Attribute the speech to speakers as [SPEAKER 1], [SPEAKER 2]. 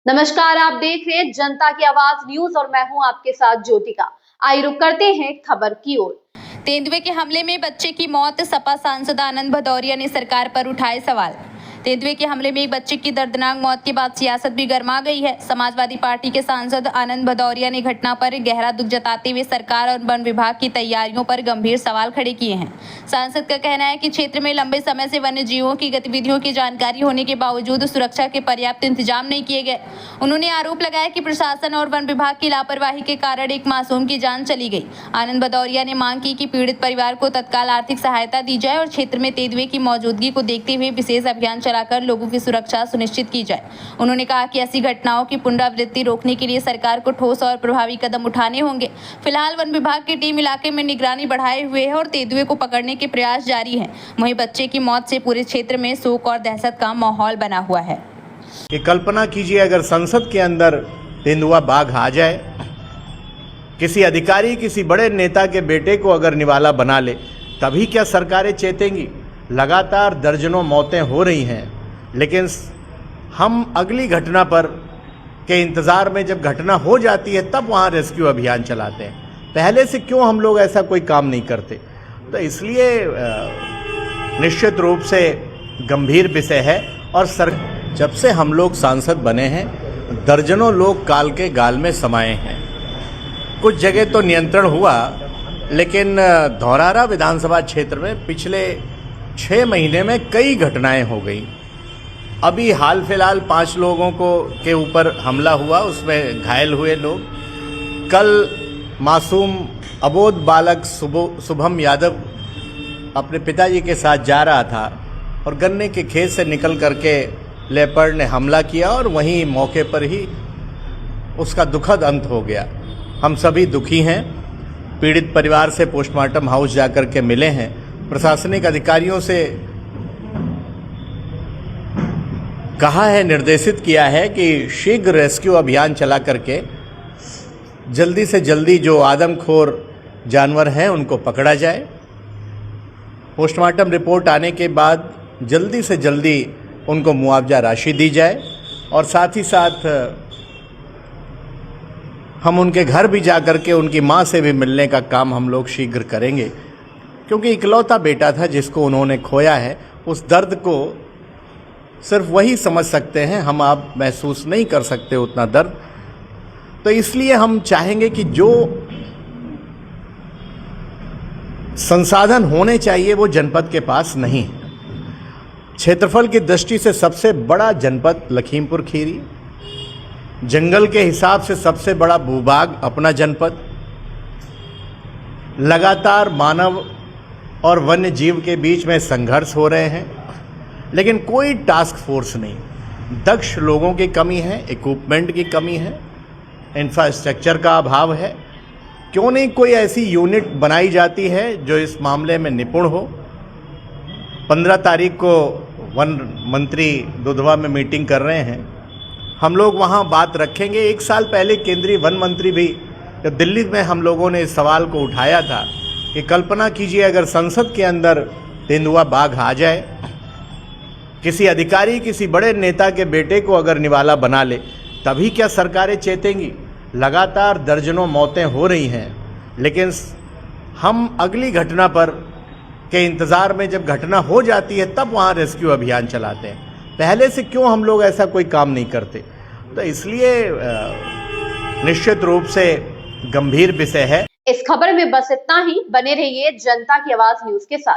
[SPEAKER 1] नमस्कार, आप देख रहे हैं जनता की आवाज न्यूज और मैं हूं आपके साथ ज्योतिका। आइए रुक करते हैं खबर की ओर।
[SPEAKER 2] तेंदुए के हमले में बच्चे की मौत, सपा सांसद आनंद भदौरिया ने सरकार पर उठाए सवाल। तेंदुए के हमले में एक बच्चे की दर्दनाक मौत के बाद सियासत भी गर्मा गई है। समाजवादी पार्टी के सांसद आनंद भदौरिया ने घटना पर गहरा दुख जताते हुए सरकार और वन विभाग की तैयारियों पर गंभीर सवाल खड़े किए हैं। सांसद का कहना है कि क्षेत्र में लंबे समय से वन्य जीवों की गतिविधियों की जानकारी होने के बावजूद सुरक्षा के पर्याप्त इंतजाम नहीं किए गए। उन्होंने आरोप लगाया कि प्रशासन और वन विभाग की लापरवाही के कारण एक मासूम की जान चली गई। आनंद भदौरिया ने मांग की कि पीड़ित परिवार को तत्काल आर्थिक सहायता दी जाए और क्षेत्र में तेंदुए की मौजूदगी को देखते हुए विशेष अभियान चलाकर लोगों की सुरक्षा सुनिश्चित की जाए। उन्होंने कहा कि ऐसी घटनाओं की पुनरावृत्ति रोकने के लिए सरकार को ठोस और प्रभावी कदम उठाने होंगे। फिलहाल वन विभाग की टीम इलाके में निगरानी बढ़ाए हुए है और तेंदुए को पकड़ने के प्रयास जारी है। वहीं बच्चे की मौत से पूरे क्षेत्र में शोक और दहशत का माहौल बना हुआ है।
[SPEAKER 3] ये कल्पना कीजिए, अगर संसद के अंदर तेंदुआ बाघ आ जाए, किसी अधिकारी किसी बड़े नेता के बेटे को अगर निवाला बना ले, तभी क्या सरकारें चेतेंगी? लगातार दर्जनों मौतें हो रही हैं, लेकिन हम अगली घटना पर के इंतज़ार में, जब घटना हो जाती है तब वहाँ रेस्क्यू अभियान चलाते हैं। पहले से क्यों हम लोग ऐसा कोई काम नहीं करते? तो इसलिए निश्चित रूप से गंभीर विषय है। और जब से हम लोग सांसद बने हैं, दर्जनों लोग काल के गाल में समाये हैं। कुछ जगह तो नियंत्रण हुआ, लेकिन धौरारा विधानसभा क्षेत्र में पिछले 6 महीने में कई घटनाएं हो गई। अभी हाल फिलहाल 5 लोगों के ऊपर हमला हुआ, उसमें घायल हुए लोग। कल मासूम अबोध बालक शुभम यादव अपने पिताजी के साथ जा रहा था और गन्ने के खेत से निकल करके लेपर्ड ने हमला किया और वहीं मौके पर ही उसका दुखद अंत हो गया। हम सभी दुखी हैं। पीड़ित परिवार से पोस्टमार्टम हाउस जाकर के मिले हैं। प्रशासनिक अधिकारियों से कहा है, निर्देशित किया है कि शीघ्र रेस्क्यू अभियान चला करके जल्दी से जल्दी जो आदमखोर जानवर हैं उनको पकड़ा जाए। पोस्टमार्टम रिपोर्ट आने के बाद जल्दी से जल्दी उनको मुआवजा राशि दी जाए और साथ ही साथ हम उनके घर भी जा कर के उनकी मां से भी मिलने का काम हम लोग शीघ्र करेंगे, क्योंकि इकलौता बेटा था जिसको उन्होंने खोया है। उस दर्द को सिर्फ वही समझ सकते हैं, हम आप महसूस नहीं कर सकते उतना दर्द। तो इसलिए हम चाहेंगे कि जो संसाधन होने चाहिए वो जनपद के पास नहीं है। क्षेत्रफल की दृष्टि से सबसे बड़ा जनपद लखीमपुर खीरी, जंगल के हिसाब से सबसे बड़ा भूभाग अपना जनपद। लगातार मानव और वन्य जीव के बीच में संघर्ष हो रहे हैं, लेकिन कोई टास्क फोर्स नहीं। दक्ष लोगों की कमी है, इक्विपमेंट की कमी है, इंफ्रास्ट्रक्चर का अभाव है। क्यों नहीं कोई ऐसी यूनिट बनाई जाती है जो इस मामले में निपुण हो? 15 तारीख को वन मंत्री दुधवा में मीटिंग कर रहे हैं, हम लोग वहाँ बात रखेंगे। 1 साल पहले केंद्रीय वन मंत्री भी, जब दिल्ली में हम लोगों ने इस सवाल को उठाया था कि कल्पना कीजिए, अगर संसद के अंदर तेंदुआ बाघ आ जाए, किसी अधिकारी किसी बड़े नेता के बेटे को अगर निवाला बना ले, तभी क्या सरकारें चेतेंगी? लगातार दर्जनों मौतें हो रही हैं, लेकिन हम अगली घटना पर के इंतज़ार में, जब घटना हो जाती है तब वहाँ रेस्क्यू अभियान चलाते हैं। पहले से क्यों हम लोग ऐसा कोई काम नहीं करते? तो इसलिए निश्चित रूप से गंभीर विषय है।
[SPEAKER 1] इस खबर में बस इतना ही। बने रहिए जनता की आवाज न्यूज के साथ।